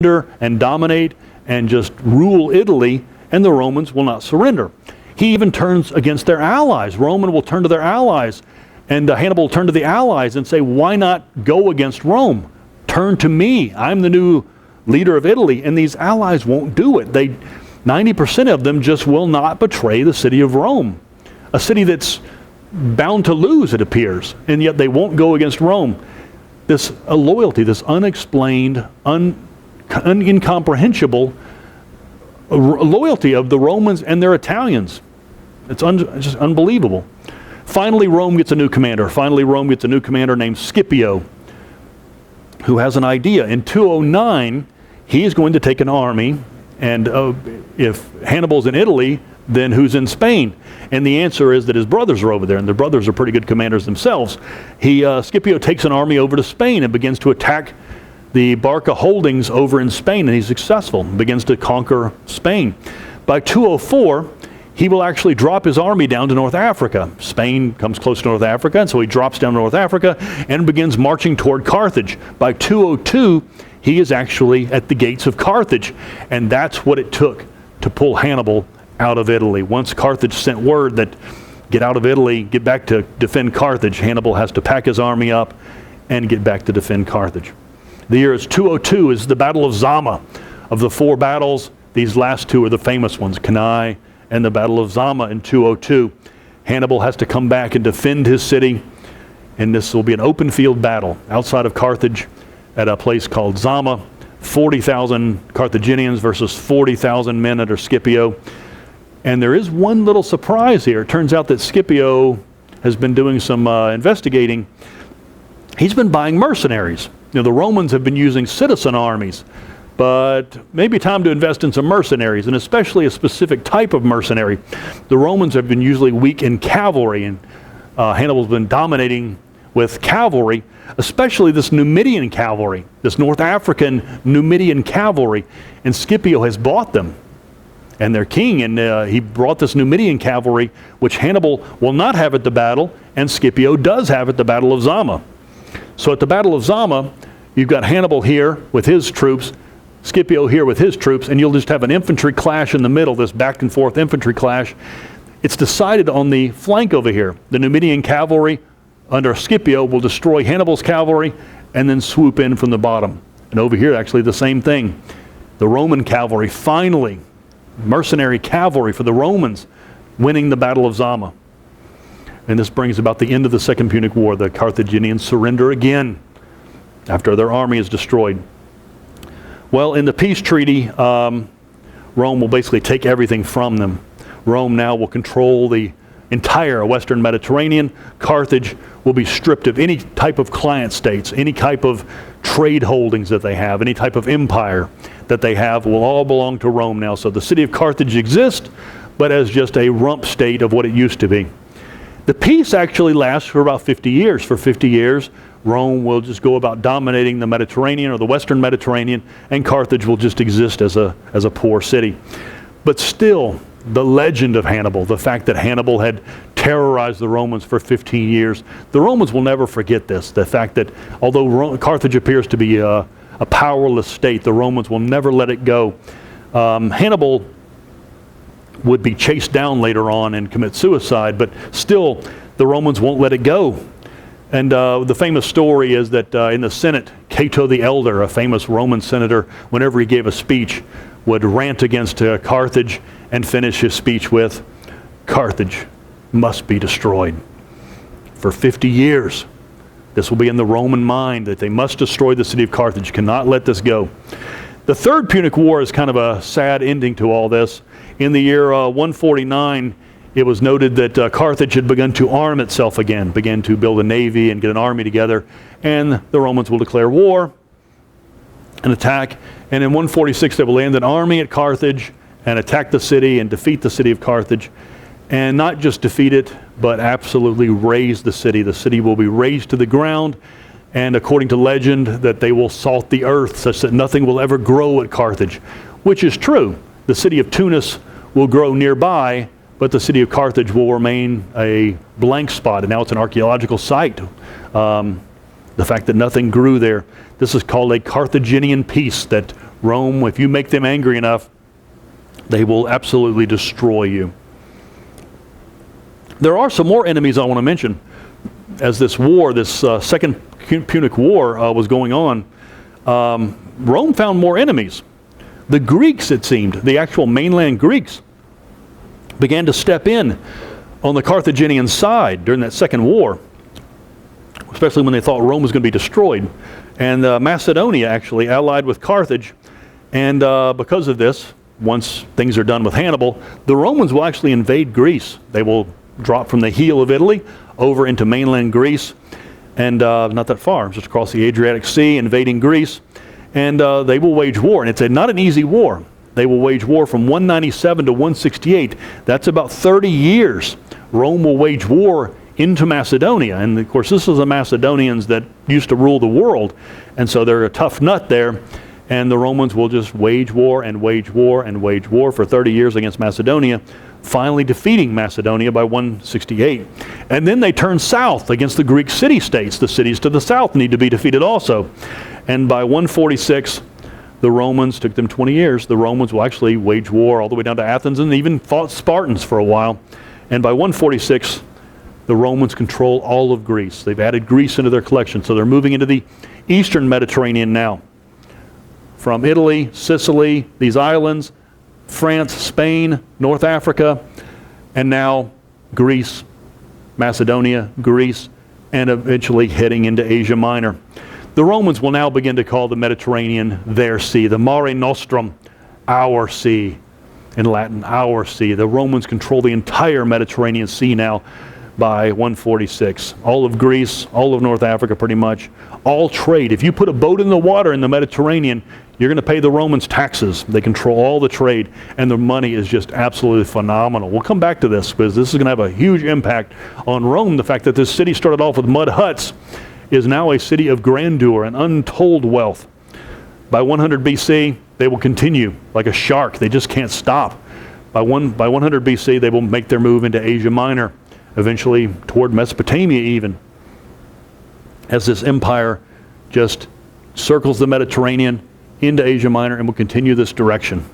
and dominate and just rule Italy, and the Romans will not surrender. He even turns against their allies. Roman will turn to their allies, and Hannibal will turn to the allies and say, why not go against Rome? Turn to me. I'm the new leader of Italy. And these allies won't do it. 90% of them just will not betray the city of Rome, a city that's bound to lose, it appears, and yet they won't go against Rome. This loyalty, this unexplained, incomprehensible loyalty of the Romans and their Italians. It's just unbelievable. Finally, Rome gets a new commander. Rome gets a new commander named Scipio, who has an idea. In 209, he is going to take an army, and if Hannibal's in Italy, then who's in Spain? And the answer is that his brothers are over there, and their brothers are pretty good commanders themselves. Scipio takes an army over to Spain and begins to attack the Barca holdings over in Spain, and he's successful, begins to conquer Spain. By 204, he will actually drop his army down to North Africa. Spain comes close to North Africa, and so he drops down to North Africa and begins marching toward Carthage. By 202, he is actually at the gates of Carthage, and that's what it took to pull Hannibal out of Italy. Once Carthage sent word that get out of Italy, get back to defend Carthage, Hannibal has to pack his army up and get back to defend Carthage. The year is 202, is the Battle of Zama. Of the 4 battles, these last 2 are the famous ones, Cannae and the Battle of Zama in 202. Hannibal has to come back and defend his city, and this will be an open field battle outside of Carthage at a place called Zama. 40,000 Carthaginians versus 40,000 men under Scipio. And there is one little surprise here. It turns out that Scipio has been doing some investigating. He's been buying mercenaries. The Romans have been using citizen armies, but maybe time to invest in some mercenaries, and especially a specific type of mercenary. The Romans have been usually weak in cavalry, and Hannibal's been dominating with cavalry, especially this Numidian cavalry, this North African Numidian cavalry, and Scipio has bought them. And their king, and he brought this Numidian cavalry, which Hannibal will not have at the battle, and Scipio does have at the Battle of Zama. So at the Battle of Zama, you've got Hannibal here with his troops, Scipio here with his troops, and you'll just have an infantry clash in the middle, this back and forth infantry clash. It's decided on the flank over here. The Numidian cavalry under Scipio will destroy Hannibal's cavalry and then swoop in from the bottom. And over here, actually the same thing. The Roman cavalry finally, mercenary cavalry for the Romans, winning the Battle of Zama. And this brings about the end of the Second Punic War. The Carthaginians surrender again after their army is destroyed. Well, in the peace treaty, Rome will basically take everything from them. Rome now will control the entire Western Mediterranean. Carthage will be stripped of any type of client states, any type of trade holdings that they have, any type of empire that they have will all belong to Rome now. So the city of Carthage exists, but as just a rump state of what it used to be. The peace actually lasts for about 50 years. For 50 years, Rome will just go about dominating the Mediterranean or the Western Mediterranean, and Carthage will just exist as a poor city. But still, the legend of Hannibal, the fact that Hannibal had terrorized the Romans for 15 years, the Romans will never forget this. The fact that although Carthage appears to be a powerless state, the Romans will never let it go. Hannibal would be chased down later on and commit suicide, but still the Romans won't let it go. And the famous story is that in the Senate, Cato the Elder, a famous Roman senator, whenever he gave a speech, would rant against Carthage and finish his speech with, "Carthage must be destroyed." For 50 years, this will be in the Roman mind that they must destroy the city of Carthage, cannot let this go. The Third Punic War is kind of a sad ending to all this. In the year 149, it was noted that Carthage had begun to arm itself again, began to build a navy and get an army together, and the Romans will declare war, an attack, and in 146 they will land an army at Carthage and attack the city and defeat the city of Carthage, and not just defeat it, but absolutely raze the city. The city will be razed to the ground, and according to legend, that they will salt the earth such that nothing will ever grow at Carthage, which is true. The city of Tunis will grow nearby, but the city of Carthage will remain a blank spot, and now it's an archaeological site. The fact that nothing grew there. This is called a Carthaginian peace that Rome, if you make them angry enough, they will absolutely destroy you. There are some more enemies I want to mention. As this war, this Second Punic War was going on, Rome found more enemies. The Greeks, it seemed, the actual mainland Greeks, began to step in on the Carthaginian side during that second war, especially when they thought Rome was going to be destroyed. And Macedonia actually allied with Carthage, and because of this, once things are done with Hannibal, the Romans will actually invade Greece. They will drop from the heel of Italy over into mainland Greece, and not that far, just across the Adriatic Sea, invading Greece, and they will wage war. And it's not an easy war. They will wage war from 197 to 168. That's about 30 years. Rome will wage war into Macedonia. And of course, this is the Macedonians that used to rule the world. And so they're a tough nut there. And the Romans will just wage war and wage war and wage war for 30 years against Macedonia, finally defeating Macedonia by 168. And then they turn south against the Greek city-states. The cities to the south need to be defeated also. And by 146, the Romans, took them 20 years, the Romans will actually wage war all the way down to Athens and even fought Spartans for a while. And by 146, the Romans control all of Greece. They've added Greece into their collection, so they're moving into the eastern Mediterranean now. From Italy, Sicily, these islands, France, Spain, North Africa, and now Greece, Macedonia, Greece, and eventually heading into Asia Minor. The Romans will now begin to call the Mediterranean their sea, the Mare Nostrum, our sea. In Latin, our sea. The Romans control the entire Mediterranean Sea now by 146. All of Greece, all of North Africa pretty much, all trade. If you put a boat in the water in the Mediterranean, you're going to pay the Romans taxes. They control all the trade, and the money is just absolutely phenomenal. We'll come back to this, because this is going to have a huge impact on Rome. The fact that this city started off with mud huts is now a city of grandeur and untold wealth. By 100 BC, they will continue like a shark. They just can't stop. By 100 BC, they will make their move into Asia Minor, eventually toward Mesopotamia even, as this empire just circles the Mediterranean into Asia Minor and will continue this direction.